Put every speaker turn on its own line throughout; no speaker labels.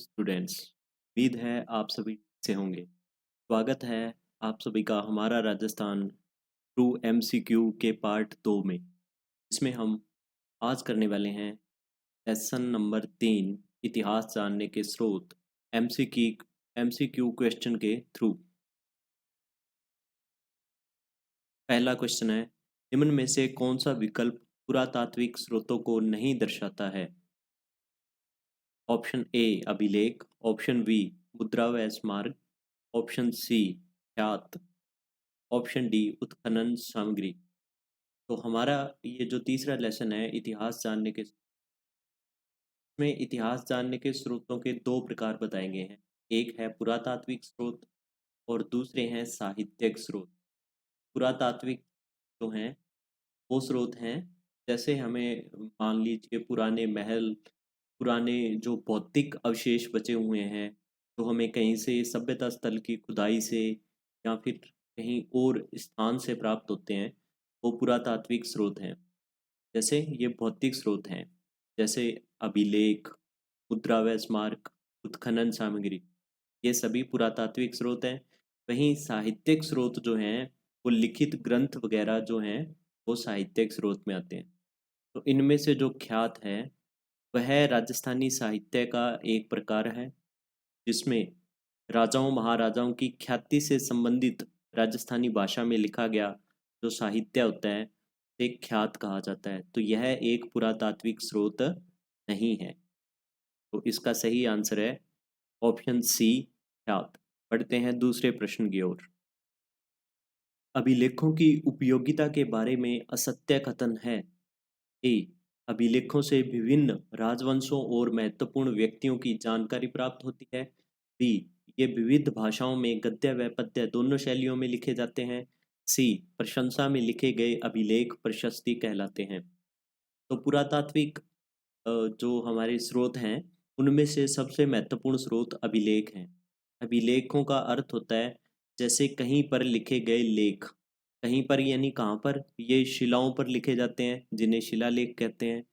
Students, उम्मीद है आप सभी से होंगे। स्वागत है आप सभी का हमारा राजस्थान ट्रू एमसीक्यू के पार्ट 2 में। इसमें हम आज करने वाले हैं लेसन नंबर 3, इतिहास जानने के स्रोत, एमसीक्यू क्वेश्चन के थ्रू। पहला क्वेश्चन है, निम्न में से कौन सा विकल्प पुरातात्विक स्रोतों को नहीं दर्शाता है? ऑप्शन ए अभिलेख, ऑप्शन बी मुद्रा व स्मारक, ऑप्शन सी ख्यात, ऑप्शन डी उत्खनन सामग्री। तो हमारा ये जो तीसरा लेसन है इतिहास जानने के, में इतिहास जानने के स्रोतों के दो प्रकार बताए गए हैं। एक है पुरातात्विक स्रोत और दूसरे हैं साहित्यिक स्रोत। पुरातात्विक जो हैं वो स्रोत हैं, जैसे हमें मान लीजिए पुराने महल, पुराने जो भौतिक अवशेष बचे हुए हैं, तो हमें कहीं से सभ्यता स्थल की खुदाई से या फिर कहीं और स्थान से प्राप्त होते हैं, वो पुरातात्विक स्रोत हैं। जैसे ये भौतिक स्रोत हैं, जैसे अभिलेख, मुद्रा व स्मारक, उत्खनन सामग्री, ये सभी पुरातात्विक स्रोत हैं। वहीं साहित्यिक स्रोत जो हैं वो लिखित ग्रंथ वगैरह जो हैं वो साहित्यिक स्रोत में आते हैं। तो इनमें से जो ख्यात है वह राजस्थानी साहित्य का एक प्रकार है, जिसमें राजाओं महाराजाओं की ख्याति से संबंधित राजस्थानी भाषा में लिखा गया जो साहित्य होता है एक ख्यात कहा जाता है। तो यह एक पुरातात्विक स्रोत नहीं है। तो इसका सही आंसर है ऑप्शन सी ख्यात। पढ़ते हैं दूसरे प्रश्न की ओर। अभिलेखों की उपयोगिता के बारे में असत्य कथन है। ए अभिलेखों से विभिन्न राजवंशों और महत्वपूर्ण व्यक्तियों की जानकारी प्राप्त होती है। बी ये विविध भाषाओं में गद्य व पद्य दोनों शैलियों में लिखे जाते हैं। सी प्रशंसा में लिखे गए अभिलेख प्रशस्ति कहलाते हैं। तो पुरातात्विक जो हमारे स्रोत हैं उनमें से सबसे महत्वपूर्ण स्रोत अभिलेख हैं। अभिलेखों का अर्थ होता है जैसे कहीं पर लिखे गए लेख। कहीं पर यानी कहाँ पर? ये शिलाओं पर लिखे जाते हैं जिन्हें शिलालेख कहते हैं,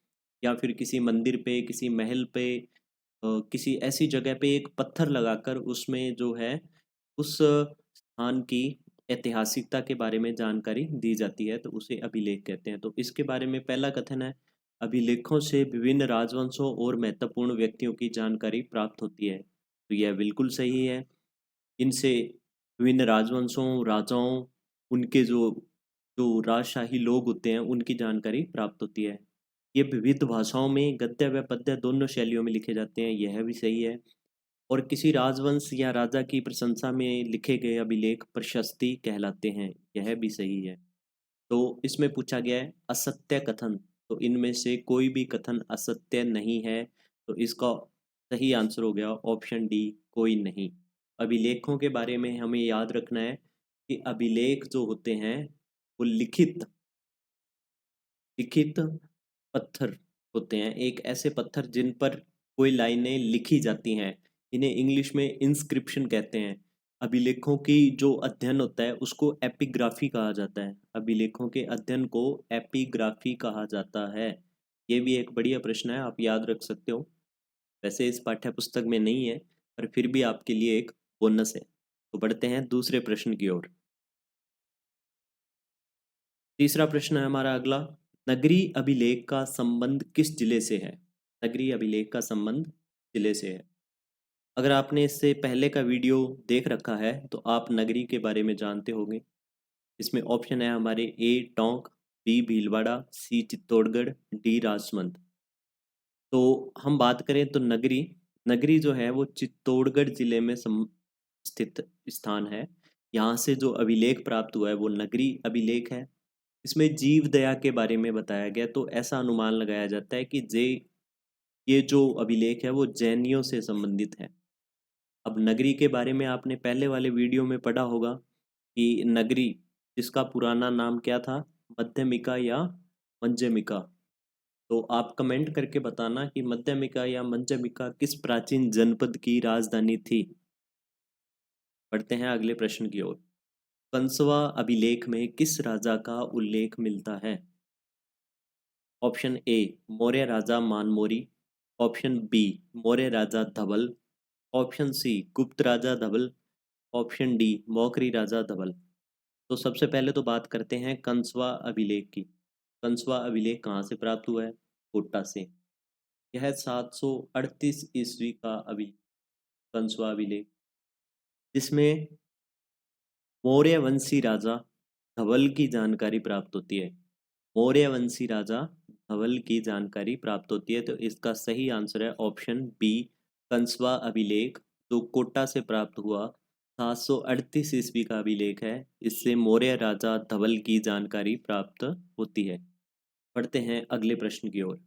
या फिर किसी मंदिर पे, किसी महल पे, किसी ऐसी जगह पे एक पत्थर लगाकर उसमें जो है उस स्थान की ऐतिहासिकता के बारे में जानकारी दी जाती है, तो उसे अभिलेख कहते हैं। तो इसके बारे में पहला कथन है, अभिलेखों से विभिन्न राजवंशों और महत्वपूर्ण व्यक्तियों की जानकारी प्राप्त होती है। तो यह बिल्कुल सही है। इनसे विभिन्न राजवंशों, राजाओं, उनके जो जो राजशाही लोग होते हैं उनकी जानकारी प्राप्त होती है। ये विविध भाषाओं में गद्य व पद्य दोनों शैलियों में लिखे जाते हैं, यह भी सही है। और किसी राजवंश या राजा की प्रशंसा में लिखे गए अभिलेख प्रशस्ति कहलाते हैं, यह भी सही है। तो इसमें पूछा गया है असत्य कथन, तो इनमें से कोई भी कथन असत्य नहीं है। तो इसका सही आंसर हो गया ऑप्शन डी, कोई नहीं। अभिलेखों के बारे में हमें याद रखना है कि अभिलेख जो होते हैं वो लिखित लिखित पत्थर होते हैं, एक ऐसे पत्थर जिन पर कोई लाइनें लिखी जाती हैं। इन्हें इंग्लिश में इंस्क्रिप्शन कहते हैं। अभिलेखों की जो अध्ययन होता है उसको एपिग्राफी कहा जाता है। अभिलेखों के अध्ययन को एपिग्राफी कहा जाता है। ये भी एक बढ़िया प्रश्न है, आप याद रख सकते हो। वैसे इस पाठ्य पुस्तक में नहीं है, पर फिर भी आपके लिए एक बोनस है। तो बढ़ते हैं दूसरे प्रश्न की ओर। तीसरा प्रश्न है हमारा अगला, नगरी अभिलेख का संबंध किस जिले से है? नगरी अभिलेख का संबंध जिले से है। अगर आपने इससे पहले का वीडियो देख रखा है तो आप नगरी के बारे में जानते होंगे। इसमें ऑप्शन है हमारे ए टोंक, बी भीलवाड़ा, सी चित्तौड़गढ़, डी राजसमंद। तो हम बात करें तो नगरी, नगरी जो है वो चित्तौड़गढ़ जिले में स्थित स्थान है। यहाँ से जो अभिलेख प्राप्त हुआ है वो नगरी अभिलेख है। इसमें जीव दया के बारे में बताया गया, तो ऐसा अनुमान लगाया जाता है कि जे ये जो अभिलेख है वो जैनियों से संबंधित है। अब नगरी के बारे में आपने पहले वाले वीडियो में पढ़ा होगा कि नगरी, जिसका पुराना नाम क्या था, मध्यमिका या मंजमिका। तो आप कमेंट करके बताना कि मध्यमिका या मंजमिका किस प्राचीन जनपद की राजधानी थी। बढ़ते हैं अगले प्रश्न की ओर। कंसवा अभिलेख में किस राजा का उल्लेख मिलता है? ऑप्शन ए मौर्य राजा मानमोरी, ऑप्शन बी मौर्य राजा धवल, ऑप्शन सी गुप्त राजा धवल, ऑप्शन डी मौखरी राजा धवल। तो सबसे पहले तो बात करते हैं कंसवा अभिलेख की। कंसवा अभिलेख कहाँ से प्राप्त हुआ है? कोटा से। यह 738 ईस्वी का कंसवा अभिलेख, जिसमें मौर्य वंशी राजा धवल की जानकारी प्राप्त होती है। मौर्य वंशी राजा धवल की जानकारी प्राप्त होती है, तो इसका सही आंसर है ऑप्शन बी, कंसवा अभिलेख, जो कोटा से प्राप्त हुआ 738 ईस्वी का अभिलेख है। इससे मौर्य राजा धवल की जानकारी प्राप्त होती है। पढ़ते हैं अगले प्रश्न की ओर।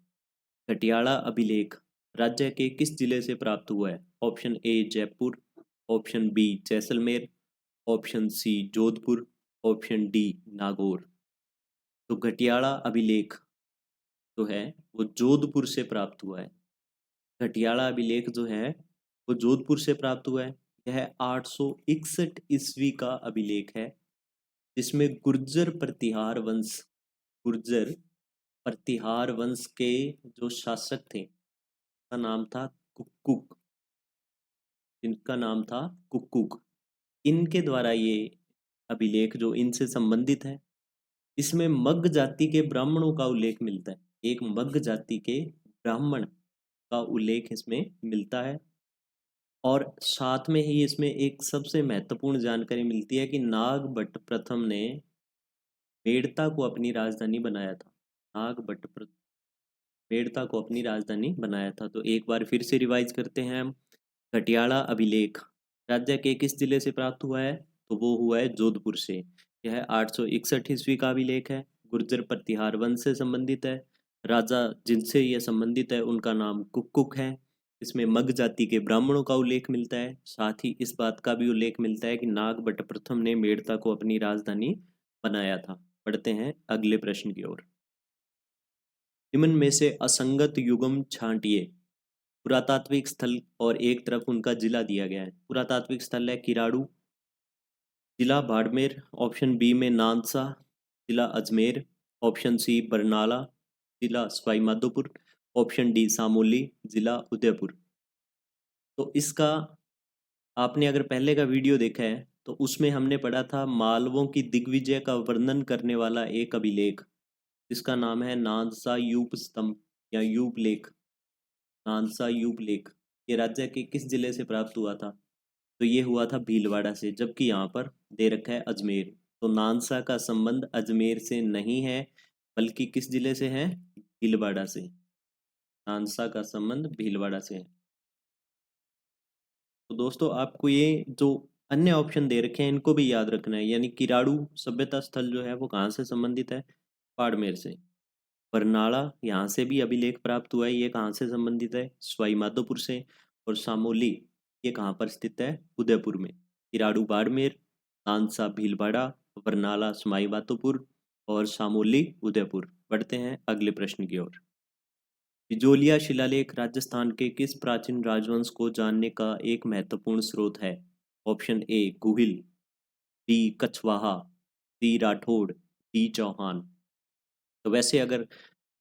घटियाला अभिलेख राज्य के किस जिले से प्राप्त हुआ है? Option A Jaipur, option B Jaisalmer, option C Jodhpur, option D Nagaur. तो घटियाला अभिलेख जो है वो जोधपुर से प्राप्त हुआ है। घटियाला अभिलेख जो है वो जोधपुर से प्राप्त हुआ है। यह 861 ईस्वी का अभिलेख है, जिसमें गुर्जर प्रतिहार वंश के जो शासक थे, का नाम था कुक्कुक, जिनका नाम था कुक्कुक, इनके द्वारा ये अभिलेख जो इनसे संबंधित है। इसमें मग्ग जाति के ब्राह्मणों का उल्लेख मिलता है। एक मग्ग जाति के ब्राह्मण का उल्लेख इसमें मिलता है। और साथ में ही इसमें एक सबसे महत्वपूर्ण जानकारी मिलती है कि नागभट्ट प्रथम ने मेड़ता को अपनी राजधानी बनाया था। मेड़ता को अपनी राजधानी बनाया था। तो एक बार फिर से रिवाइज करते हैं हम। घटियाला अभिलेख राज्य के किस जिले से प्राप्त हुआ है? तो वो हुआ है जोधपुर से। यह 861 ईस्वी का अभिलेख है। गुर्जर प्रतिहार वंश से संबंधित है। राजा जिनसे यह संबंधित है उनका नाम कुक्कुक है। इसमें मग जाति के ब्राह्मणों का उल्लेख मिलता है। साथ ही इस बात का भी उल्लेख मिलता है कि नागभट्ट प्रथम ने मेड़ता को अपनी राजधानी बनाया था। पढ़ते हैं अगले प्रश्न की ओर। निम्न में से असंगत युगम छांटिए। पुरातात्विक स्थल और एक तरफ उनका जिला दिया गया है। पुरातात्विक स्थल है किराड़ू, जिला बाड़मेर, ऑप्शन बी में नानसा, जिला अजमेर, ऑप्शन सी बरनाला, जिला सवाई माधोपुर, ऑप्शन डी सामोली, जिला उदयपुर। तो इसका आपने अगर पहले का वीडियो देखा है तो उसमें हमने पढ़ा था मालवों की दिग्विजय का वर्णन करने वाला एक अभिलेख, जिसका नाम है नानसा यूप स्तंभ या यूप लेख। नानसा यूप लेख ये राज्य के किस जिले से प्राप्त हुआ था? तो ये हुआ था भीलवाड़ा से, जबकि यहाँ पर दे रखा है अजमेर। तो नानसा का संबंध अजमेर से नहीं है, बल्कि किस जिले से है? भीलवाड़ा से। नानसा का संबंध भीलवाड़ा से है। तो दोस्तों आपको ये जो अन्य ऑप्शन दे रखे हैं इनको भी याद रखना है। यानी किराड़ू सभ्यता स्थल जो है वो कहाँ से संबंधित है? बाड़मेर से। बरनाला यहाँ से भी अभिलेख प्राप्त हुआ है, ये कहाँ से संबंधित है? सवाई माधोपुर से। और सामोली ये कहाँ पर स्थित है? उदयपुर में। किराड़ू बाड़मेर, नानसा भीलवाड़ा, बरनाला सवाई माधोपुर और सामोली उदयपुर। बढ़ते हैं अगले प्रश्न की ओर। बिजोलिया शिलालेख राजस्थान के किस प्राचीन राजवंश को जानने का एक महत्वपूर्ण स्रोत है? Option A Guhil, B Kachhwaha, C Rathore, D Chauhan. तो वैसे अगर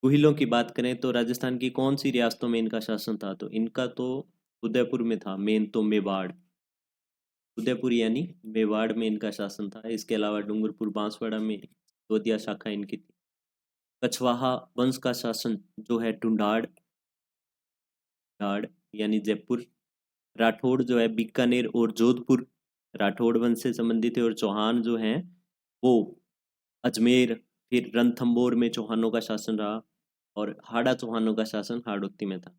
गुहिलों की बात करें तो राजस्थान की कौन सी रियासतों में इनका शासन था? तो इनका तो उदयपुर में था, मेन तो मेवाड़। उदयपुर यानी मेवाड़ में इनका शासन था। इसके अलावा डूंगरपुर बांसवाड़ा में तोतिया शाखा इनकी थी। कछवाहा वंश का शासन जो है ढूंढाड़ ढाड़ यानी जयपुर। राठौड़ जो है बीकानेर और जोधपुर, राठौड़ वंश से संबंधित है। और चौहान जो हैं वो अजमेर, फिर रणथंभौर में चौहानों का शासन रहा। और हाड़ा चौहानों का शासन हाड़ौती में था।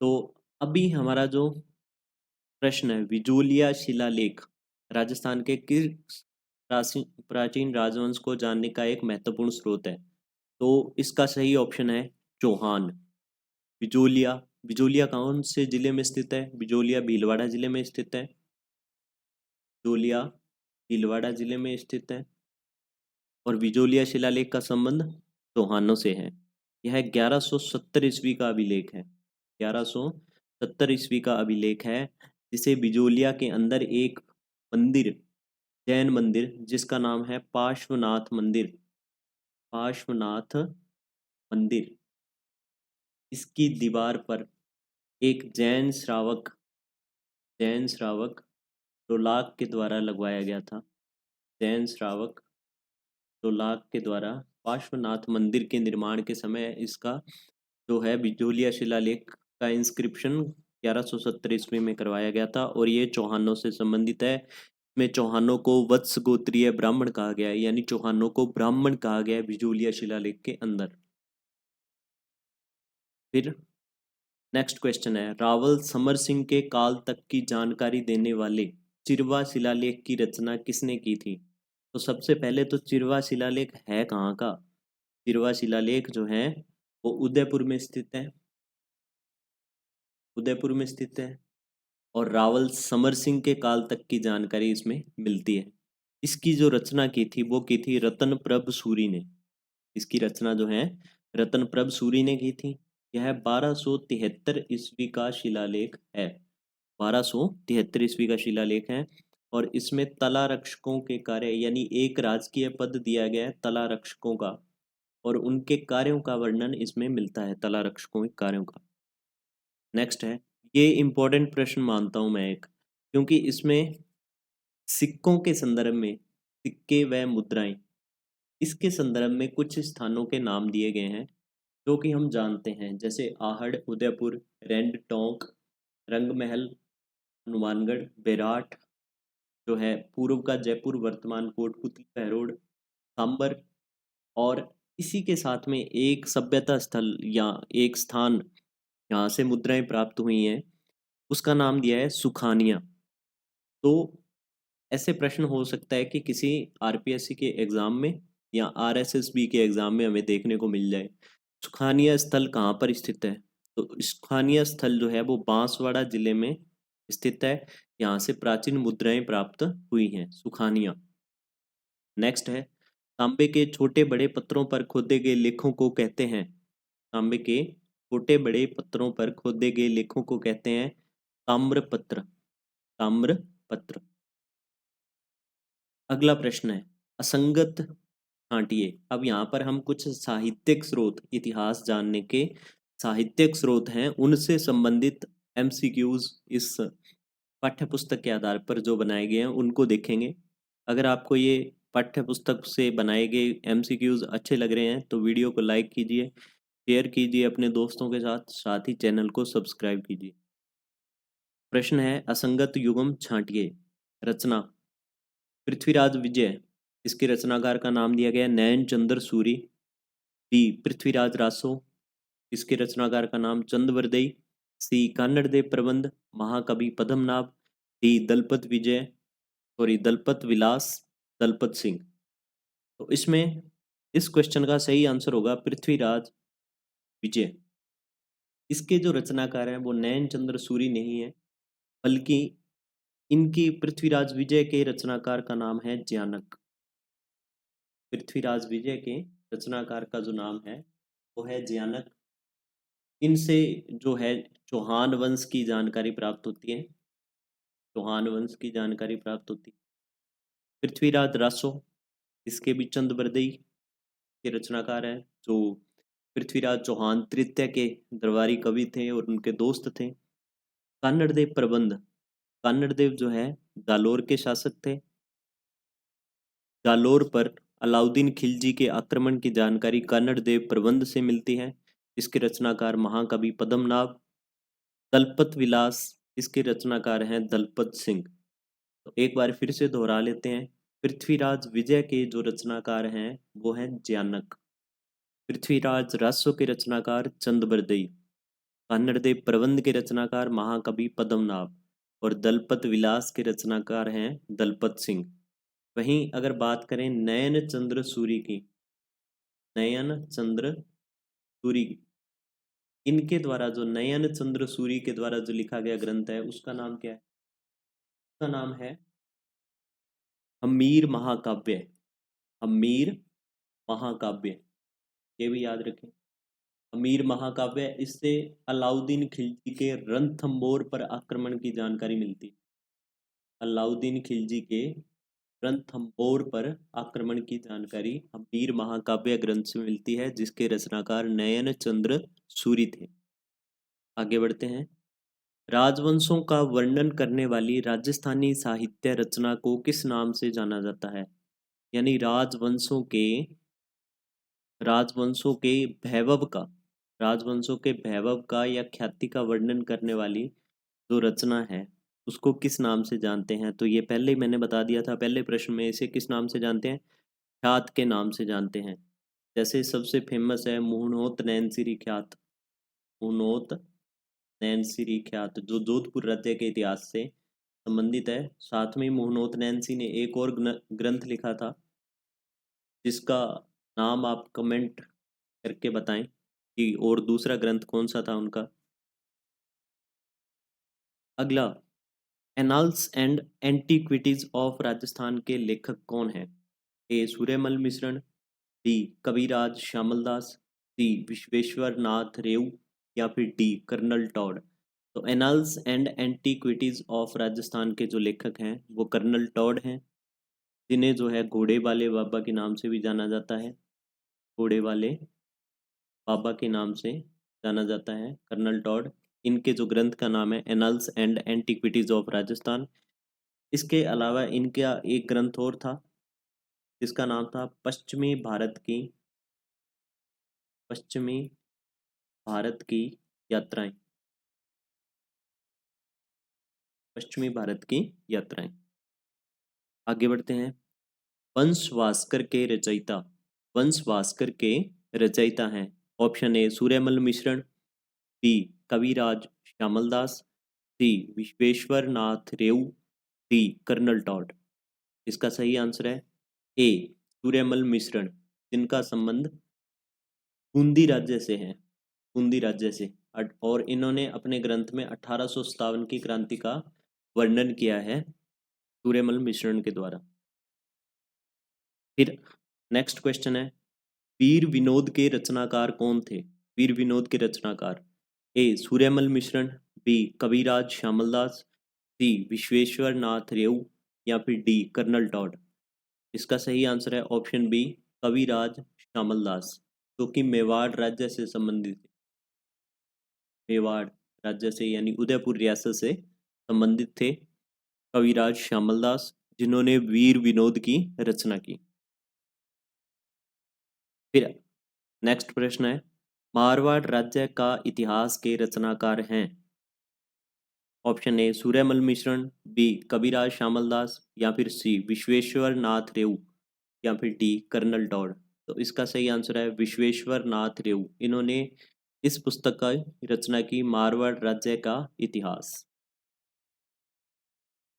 तो अभी हमारा जो प्रश्न है, विजोलिया शिलालेख राजस्थान के किस प्राचीन राजवंश को जानने का एक महत्वपूर्ण स्रोत है? तो इसका सही ऑप्शन है चौहान। बिजोलिया, बिजोलिया कौन से जिले में स्थित है? बिजोलिया भीलवाड़ा जिले में स्थित है। बिजोलिया भीलवाड़ा जिले में स्थित है। और बिजोलिया शिलालेख का संबंध चौहानों से है। यह 1170 ईस्वी का अभिलेख है। 1170 ईस्वी का अभिलेख है, जिसे बिजोलिया के अंदर एक मंदिर, जैन मंदिर, जिसका नाम है पार्श्वनाथ मंदिर। पार्श्वनाथ मंदिर, इसकी दीवार पर एक जैन श्रावक जैन श्रावक रोलाक के द्वारा लगवाया गया था। जैन श्रावक रोलाक के द्वारा पार्श्वनाथ मंदिर के निर्माण के समय इसका जो है बिजोलिया शिलालेख का इंस्क्रिप्शन 1170 ईस्वी में करवाया गया था और ये चौहानों से संबंधित है। में चौहानों को वत्स गोत्रीय ब्राह्मण कहा गया है, यानी चौहानों को ब्राह्मण कहा गया है बिजोलिया शिलालेख के अंदर। फिर नेक्स्ट क्वेश्चन है, रावल समर सिंह के काल तक की जानकारी देने वाले चिरवा शिलालेख की रचना किसने की थी? तो सबसे पहले तो चिरवा शिलालेख है कहाँ का? चिरवा शिलालेख जो है वो उदयपुर में स्थित है, उदयपुर में स्थित है और रावल समर सिंह के काल तक की जानकारी इसमें मिलती है। इसकी जो रचना की थी वो की थी रतन प्रभ सूरी ने। इसकी रचना जो है रतन प्रभ सूरी ने की थी। यह 1273 ईस्वी का शिलालेख है। 1273 ईस्वी का शिलालेख है और इसमें तला रक्षकों के कार्य यानी एक राजकीय पद दिया गया है तला रक्षकों का और उनके कार्यों का वर्णन इसमें मिलता है, तला रक्षकों के कार्यों का। नेक्स्ट है, ये इंपॉर्टेंट प्रश्न मानता हूं मैं एक, क्योंकि इसमें सिक्कों के संदर्भ में सिक्के व मुद्राएं इसके संदर्भ में कुछ स्थानों के नाम दिए गए हैं जो कि हम जानते हैं, जैसे आहड़, उदयपुर, रेंड टोंक, रंगमहल, हनुमानगढ़, बेराट जो है पूर्व का जयपुर, वर्तमान कोटपुतली, बहरोड, सांबर और इसी के साथ में एक सभ्यता स्थल या एक स्थान जहाँ से मुद्राएं प्राप्त हुई हैं उसका नाम दिया है सुखानिया। तो ऐसे प्रश्न हो सकता है कि किसी आरपीएससी के एग्जाम में या आरएसएसबी के एग्जाम में हमें देखने को मिल जाए। सुखानिया स्थल कहाँ पर स्थित है? तो सुखानिया स्थल जो है वो बांसवाड़ा जिले में स्थित है। यहाँ से प्राचीन मुद्राएं प्राप्त हुई हैं, सुखानिया। नेक्स्ट है, तांबे के छोटे बड़े पत्थरों पर खोदे गए लेखों को कहते हैं, तांबे के छोटे बड़े पत्थरों पर खोदे गए लेखों को कहते हैं ताम्रपत्र, ताम्रपत्र। अगला प्रश्न है, असंगत छांटिए। अब यहाँ पर हम कुछ साहित्यिक स्रोत, इतिहास जानने के साहित्यिक स्रोत हैं उनसे संबंधित एमसीक्यूज इस पाठ्य पुस्तक के आधार पर जो बनाए गए हैं उनको देखेंगे। अगर आपको ये पाठ्य पुस्तक से बनाए गए एमसीक्यूज अच्छे लग रहे हैं तो वीडियो को लाइक कीजिए, शेयर कीजिए अपने दोस्तों के साथ, साथ ही चैनल को सब्सक्राइब कीजिए। प्रश्न है, असंगत युग्म छांटिए। रचना पृथ्वीराज विजय, इसके रचनाकार का नाम दिया गया नयन चंद्र सूरी। बी पृथ्वीराज रासो, इसके रचनाकार का नाम चंद्रवरदई। सी कान्नड़देव प्रबंध, महाकवि पद्मनाभ। डी दलपत विजय, सॉरी दलपत विलास, दलपत सिंह। तो इसमें इस क्वेश्चन का सही आंसर होगा पृथ्वीराज विजय। इसके जो रचनाकार हैं वो नयन चंद्र सूरी नहीं है, बल्कि इनकी पृथ्वीराज विजय के रचनाकार का नाम है ज्यानक। पृथ्वीराज विजय के रचनाकार का जो नाम है वो है ज्यानक। इनसे जो है चौहान वंश की जानकारी प्राप्त होती है, चौहान वंश की जानकारी प्राप्त होती है। पृथ्वीराज रासो, इसके भी चंद बरदई के रचनाकार हैं जो पृथ्वीराज चौहान तृतीय के दरबारी कवि थे और उनके दोस्त थे। कान्नड़देव प्रबंध, कान्नड़देव जो है जालोर के शासक थे। जालोर पर अलाउद्दीन खिलजी के आक्रमण की जानकारी कान्नड़देव प्रबंध से मिलती है। इसके रचनाकार महाकवि पद्मनाभ। दलपत विलास, इसके रचनाकार हैं दलपत सिंह। तो एक बार फिर से दोहरा लेते हैं, पृथ्वीराज विजय के जो रचनाकार हैं वो हैं ज्यानक। पृथ्वीराज रासो के रचनाकार चंदबरदई। कन्नड़देव प्रबंध के रचनाकार महाकवि पद्मनाभ और दलपत विलास के रचनाकार हैं दलपत सिंह। वहीं अगर बात करें नयन चंद्र सूरी की, नयन चंद्र सूरी, इनके द्वारा जो नयन चंद्र सूरी के द्वारा जो लिखा गया ग्रंथ है उसका नाम क्या है? उसका नाम है हम्मीर महाकाव्य। हम्मीर महाकाव्य, ये भी याद रखें। हम्मीर महाकाव्य, इससे अलाउद्दीन खिलजी के रणथंभौर पर आक्रमण की जानकारी मिलती है। अलाउद्दीन खिलजी के रणथंभौर पर आक्रमण की जानकारी हम्मीर महाकाव्य ग्रंथ से मिलती है जिसके रचनाकार नयन चंद्र सूरी थे। आगे बढ़ते हैं। राजवंशों का वर्णन करने वाली राजस्थानी साहित्य रचना को किस नाम से जाना जाता है? यानी राजवंशों के वैभव का या ख्याति का वर्णन करने वाली जो रचना है उसको किस नाम से जानते हैं? तो ये पहले ही मैंने बता दिया था पहले प्रश्न में, इसे किस नाम से जानते हैं? ख्यात के नाम से जानते हैं। जैसे सबसे फेमस है मुहनोत नैनसिरी ख्यात, मुहनोत नैनसिरी ख्यात जो जोधपुर राज्य के इतिहास से संबंधित है। साथ में ही मुहनोत नैन्सी ने एक और ग्रंथ लिखा था जिसका नाम आप कमेंट करके बताएं कि और दूसरा ग्रंथ कौन सा था उनका। अगला, annals and antiquities of Rajasthan के लेखक कौन है? ए सूर्यमल मिश्रण, बी कविराज श्यामलदास, सी विश्वेश्वर नाथ रेऊ या फिर डी कर्नल टॉड। तो annals and antiquities of Rajasthan के जो लेखक हैं वो कर्नल टॉड हैं, जिन्हें जो है घोड़े वाले बाबा के नाम से भी जाना जाता है। घोड़े वाले बाबा के नाम से जाना जाता है कर्नल टॉड। इनके जो ग्रंथ का नाम है annals and antiquities of Rajasthan. इसके अलावा इनका एक ग्रंथ और था जिसका नाम था पश्चिमी भारत की यात्राएं। पश्चिमी भारत की यात्राएं। आगे बढ़ते हैं। वंश भास्कर के रचयिता, वंश भास्कर के रचयिता हैं। ऑप्शन ए सूर्यमल मिश्रण, बी कविराज श्यामलदास, सी विश्वेश्वर नाथ रेऊ, डी कर्नल टॉड। इसका सही आंसर है ए सूर्यमल मिश्रण, जिनका संबंध बूंदी राज्य से है, बूंदी राज्य से। और इन्होंने अपने ग्रंथ में 1857 की क्रांति का वर्णन किया है सूर्यमल मिश्रण के द्वारा। फिर नेक्स्ट क्वेश्चन है, वीर विनोद के रचनाकार कौन थे? वीर विनोद के रचनाकार, ए सूर्यमल मिश्रण, बी कविराज श्यामलदास, सी विश्वेश्वर नाथ रेऊ या फिर डी कर्नल टॉड। इसका सही आंसर है ऑप्शन बी कविराज श्यामलदास, जो कि मेवाड़ राज्य से संबंधित है। मेवाड़ राज्य से यानी उदयपुर रियासत से संबंधित थे कविराज श्यामलदास, जिन्होंने वीर विनोद की रचना की। फिर नेक्स्ट प्रश्न है, मारवाड़ राज्य का इतिहास के रचनाकार हैं। ऑप्शन ए सूर्यमल मिश्रण, बी कविराज श्यामलदास या फिर सी विश्वेश्वर नाथ रेऊ या फिर डी कर्नल टॉड। तो इसका सही आंसर है विश्वेश्वर नाथ रेऊ। इन्होंने इस पुस्तक का रचना की, मारवाड़ राज्य का इतिहास।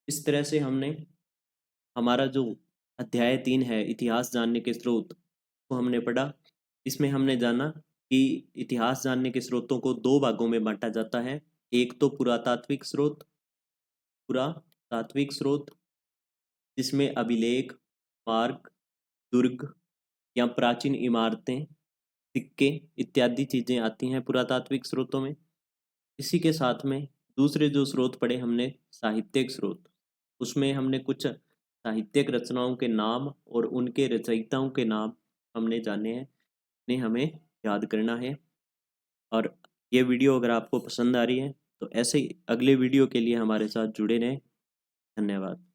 इस तरह से हमने हमारा जो अध्याय 3 है इतिहास जानने के स्रोत को हमने पढ़ा। इसमें हमने जाना कि इतिहास जानने के स्रोतों को दो भागों में बांटा जाता है। एक तो पुरातात्विक स्रोत, जिसमें अभिलेख, मार्ग, दुर्ग या प्राचीन इमारतें, सिक्के इत्यादि चीजें आती हैं पुरातात्विक स्रोतों में। इसी के साथ में दूसरे जो स्रोत पढ़े हमने साहित्यिक स्रोत, उसमें हमने कुछ साहित्यिक रचनाओं के नाम और उनके रचयिताओं के नाम हमने जाने हैं, इन्हें हमें याद करना है। और ये वीडियो अगर आपको पसंद आ रही है तो ऐसे ही अगले वीडियो के लिए हमारे साथ जुड़े रहें। धन्यवाद।